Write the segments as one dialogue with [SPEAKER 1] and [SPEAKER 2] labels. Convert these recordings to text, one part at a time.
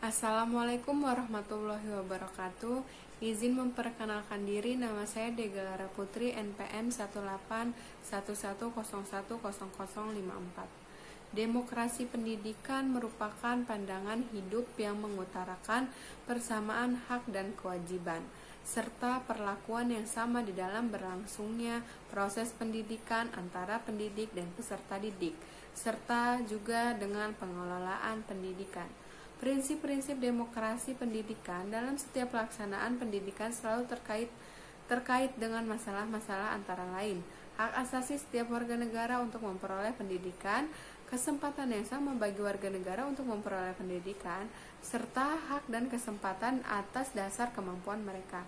[SPEAKER 1] Assalamualaikum warahmatullahi wabarakatuh. Izin memperkenalkan diri, nama saya Degalara Putri, NPM 18111010054. Demokrasi pendidikan merupakan pandangan hidup yang mengutarakan persamaan hak dan kewajiban, serta perlakuan yang sama di dalam berlangsungnya proses pendidikan antara pendidik dan peserta didik, serta juga dengan pengelolaan pendidikan. Prinsip-prinsip demokrasi pendidikan dalam setiap pelaksanaan pendidikan selalu terkait dengan masalah-masalah antara lain hak asasi setiap warga negara untuk memperoleh pendidikan, kesempatan yang sama bagi warga negara untuk memperoleh pendidikan, serta hak dan kesempatan atas dasar kemampuan mereka.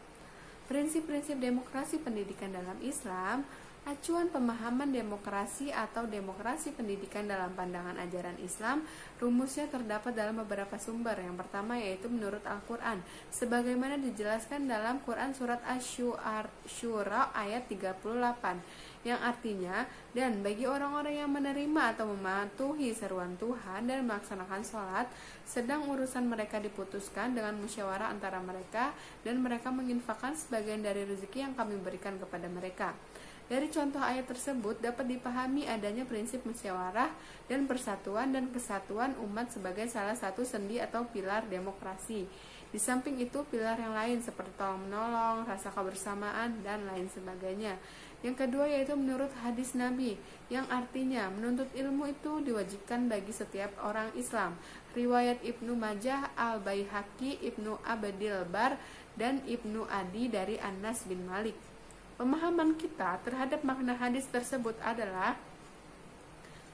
[SPEAKER 1] Prinsip-prinsip demokrasi pendidikan dalam Islam. Acuan pemahaman demokrasi atau demokrasi pendidikan dalam pandangan ajaran Islam, rumusnya terdapat dalam beberapa sumber. Yang pertama yaitu menurut Al-Quran, sebagaimana dijelaskan dalam Quran Surat Asy-Syura ayat 38, yang artinya, dan bagi orang-orang yang menerima atau mematuhi seruan Tuhan dan melaksanakan sholat, sedang urusan mereka diputuskan dengan musyawarah antara mereka, dan mereka menginfakkan sebagian dari rezeki yang kami berikan kepada mereka. Dari contoh ayat tersebut dapat dipahami adanya prinsip musyawarah dan persatuan dan kesatuan umat sebagai salah satu sendi atau pilar demokrasi. Di samping itu, pilar yang lain seperti tolong-menolong, rasa kebersamaan, dan lain sebagainya. Yang kedua yaitu menurut hadis Nabi, yang artinya menuntut ilmu itu diwajibkan bagi setiap orang Islam. Riwayat Ibnu Majah, Al-Baihaqi, Ibnu Abdil Bar, dan Ibnu Adi dari Anas bin Malik. Pemahaman kita terhadap makna hadis tersebut adalah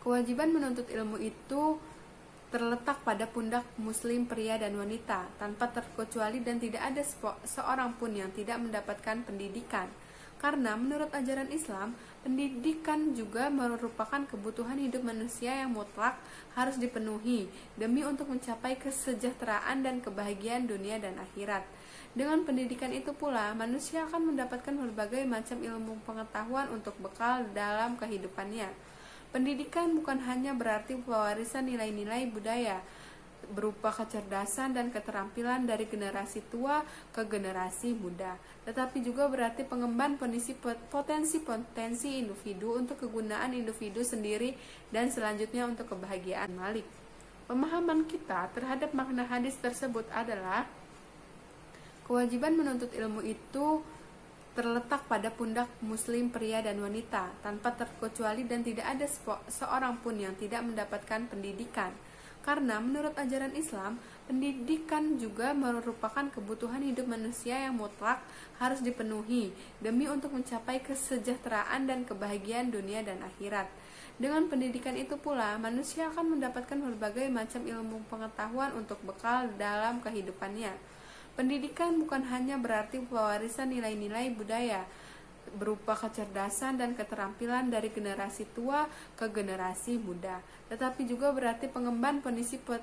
[SPEAKER 1] kewajiban menuntut ilmu itu terletak pada pundak muslim pria dan wanita tanpa terkecuali, dan tidak ada seorang pun yang tidak mendapatkan pendidikan. Karena menurut ajaran Islam, pendidikan juga merupakan kebutuhan hidup manusia yang mutlak harus dipenuhi demi untuk mencapai kesejahteraan dan kebahagiaan dunia dan akhirat. Dengan pendidikan itu pula, manusia akan mendapatkan berbagai macam ilmu pengetahuan untuk bekal dalam kehidupannya. Pendidikan bukan hanya berarti pewarisan nilai-nilai budaya berupa kecerdasan dan keterampilan dari generasi tua ke generasi muda, tetapi juga berarti pengembangan potensi-potensi individu untuk kegunaan individu sendiri dan selanjutnya untuk kebahagiaan Malik. Pemahaman kita terhadap makna hadis tersebut adalah kewajiban menuntut ilmu itu terletak pada pundak muslim pria dan wanita tanpa terkecuali, dan tidak ada seorang pun yang tidak mendapatkan pendidikan. Karena menurut ajaran Islam, pendidikan juga merupakan kebutuhan hidup manusia yang mutlak harus dipenuhi demi untuk mencapai kesejahteraan dan kebahagiaan dunia dan akhirat. Dengan pendidikan itu pula, manusia akan mendapatkan berbagai macam ilmu pengetahuan untuk bekal dalam kehidupannya. Pendidikan bukan hanya berarti pewarisan nilai-nilai budaya berupa kecerdasan dan keterampilan dari generasi tua ke generasi muda, tetapi juga berarti pengembangan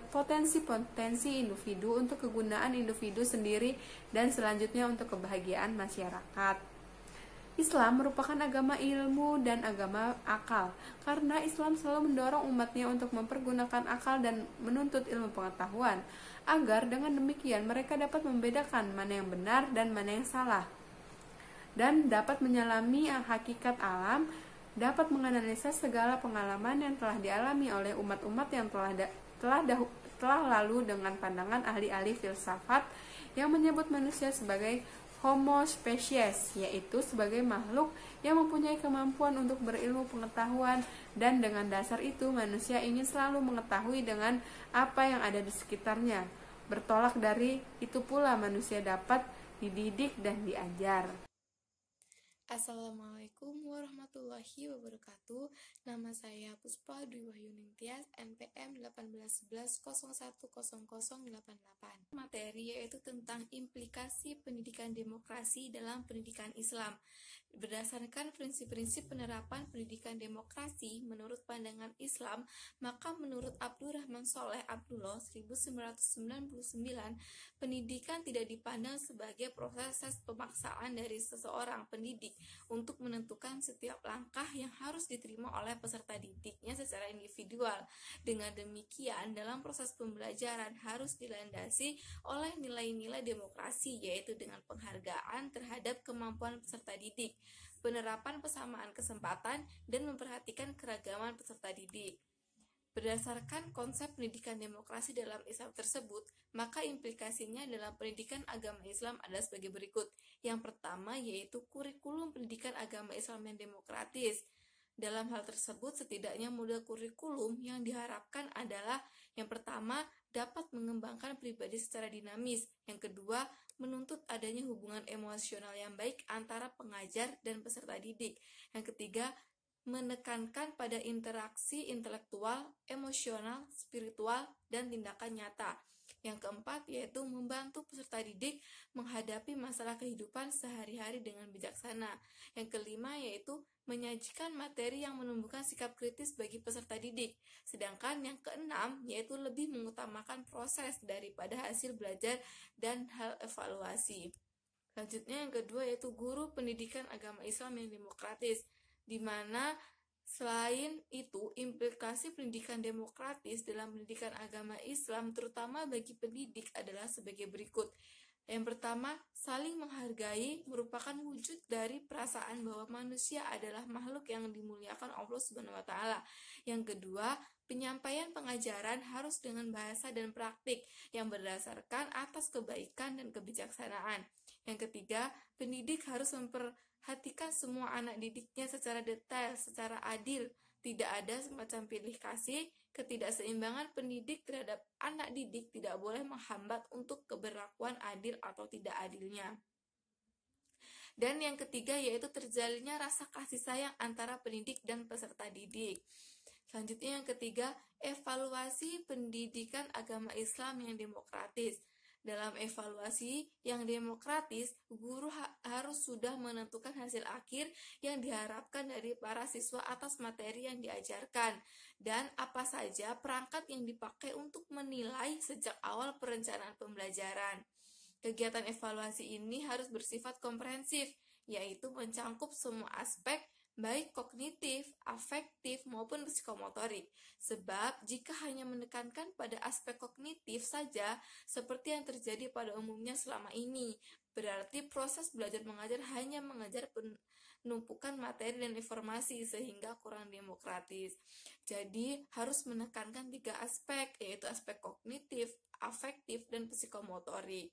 [SPEAKER 1] potensi-potensi individu untuk kegunaan individu sendiri dan selanjutnya untuk kebahagiaan masyarakat. Islam merupakan agama ilmu dan agama akal, karena Islam selalu mendorong umatnya untuk mempergunakan akal dan menuntut ilmu pengetahuan, agar dengan demikian mereka dapat membedakan mana yang benar dan mana yang salah, dan dapat menyelami hakikat alam, dapat menganalisa segala pengalaman yang telah dialami oleh umat-umat yang telah lalu dengan pandangan ahli-ahli filsafat yang menyebut manusia sebagai Homo species, yaitu sebagai makhluk yang mempunyai kemampuan untuk berilmu pengetahuan, dan dengan dasar itu manusia ingin selalu mengetahui dengan apa yang ada di sekitarnya. Bertolak dari itu pula manusia dapat dididik dan diajar.
[SPEAKER 2] Assalamualaikum warahmatullahi wabarakatuh. Nama saya Puspa Dwi Wahyuning Tias, NPM 1811010088. Materi yaitu tentang implikasi pendidikan demokrasi dalam pendidikan Islam. Berdasarkan prinsip-prinsip penerapan pendidikan demokrasi menurut pandangan Islam, maka menurut Abdurrahman Soleh Abdullah 1999, pendidikan tidak dipandang sebagai proses pemaksaan dari seseorang pendidik, untuk menentukan setiap langkah yang harus diterima oleh peserta didiknya secara individual. Dengan demikian, dalam proses pembelajaran harus dilandasi oleh nilai-nilai demokrasi, yaitu dengan penghargaan terhadap kemampuan peserta didik, penerapan persamaan kesempatan, dan memperhatikan keragaman peserta didik. Berdasarkan konsep pendidikan demokrasi dalam Islam tersebut, maka implikasinya dalam pendidikan agama Islam adalah sebagai berikut. Yang pertama yaitu kurikulum pendidikan agama Islam yang demokratis. Dalam hal tersebut, setidaknya model kurikulum yang diharapkan adalah yang pertama, dapat mengembangkan pribadi secara dinamis. Yang kedua, menuntut adanya hubungan emosional yang baik antara pengajar dan peserta didik. Yang ketiga, menekankan pada interaksi intelektual, emosional, spiritual, dan tindakan nyata. Yang keempat yaitu membantu peserta didik menghadapi masalah kehidupan sehari-hari dengan bijaksana. Yang kelima yaitu menyajikan materi yang menumbuhkan sikap kritis bagi peserta didik. Sedangkan yang keenam yaitu lebih mengutamakan proses daripada hasil belajar dan hal evaluasi. Selanjutnya yang kedua yaitu guru pendidikan agama Islam yang demokratis, di mana selain itu implikasi pendidikan demokratis dalam pendidikan agama Islam terutama bagi pendidik adalah sebagai berikut. Yang pertama, saling menghargai merupakan wujud dari perasaan bahwa manusia adalah makhluk yang dimuliakan Allah Subhanahu wa taala. Yang kedua, penyampaian pengajaran harus dengan bahasa dan praktik yang berdasarkan atas kebaikan dan kebijaksanaan. Yang ketiga, pendidik harus memperhatikan semua anak didiknya secara detail, secara adil. Tidak ada semacam pilih kasih. Ketidakseimbangan pendidik terhadap anak didik tidak boleh menghambat untuk keberlakuan adil atau tidak adilnya. Dan yang ketiga yaitu terjalinnya rasa kasih sayang antara pendidik dan peserta didik. Selanjutnya yang ketiga, evaluasi pendidikan agama Islam yang demokratis. Dalam evaluasi yang demokratis, guru harus sudah menentukan hasil akhir yang diharapkan dari para siswa atas materi yang diajarkan dan apa saja perangkat yang dipakai untuk menilai sejak awal perencanaan pembelajaran. Kegiatan evaluasi ini harus bersifat komprehensif, yaitu mencangkup semua aspek baik kognitif, afektif, maupun psikomotorik. Sebab jika hanya menekankan pada aspek kognitif saja, seperti yang terjadi pada umumnya selama ini, berarti proses belajar mengajar hanya mengajar penumpukan materi dan informasi sehingga kurang demokratis. Jadi harus menekankan 3 aspek, yaitu aspek kognitif, afektif, dan psikomotorik.